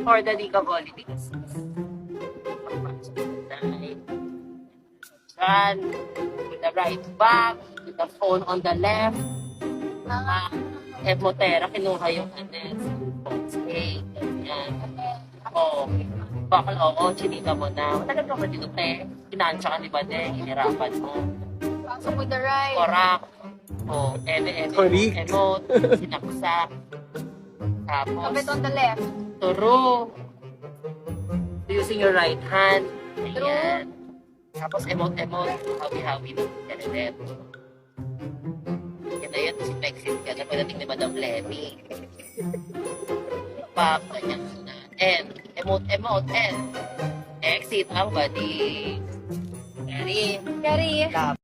for the League of Holidays. Dyan, with the right back, with the phone on the left. Emotera, kinuha yung okay, ganyan. Oo. Bakal, oo, chinita mo na. Matagal ka ba dito, te? Pinansya ka ni ba, te? Inirapan mo. Pasok with the right. Korak. O, Correct. emote, sinaksak. Tapos, Kapit on the left. turo. Using your right hand. True. Ayan. Tapos, emote, hawi-hawi na. Ganun. Yan na yun, si Pexit ka na pagdating ni Madam Lemmy. Pap, ganyan na. And, emote, and exit ang body. Ready? Gary. Lap.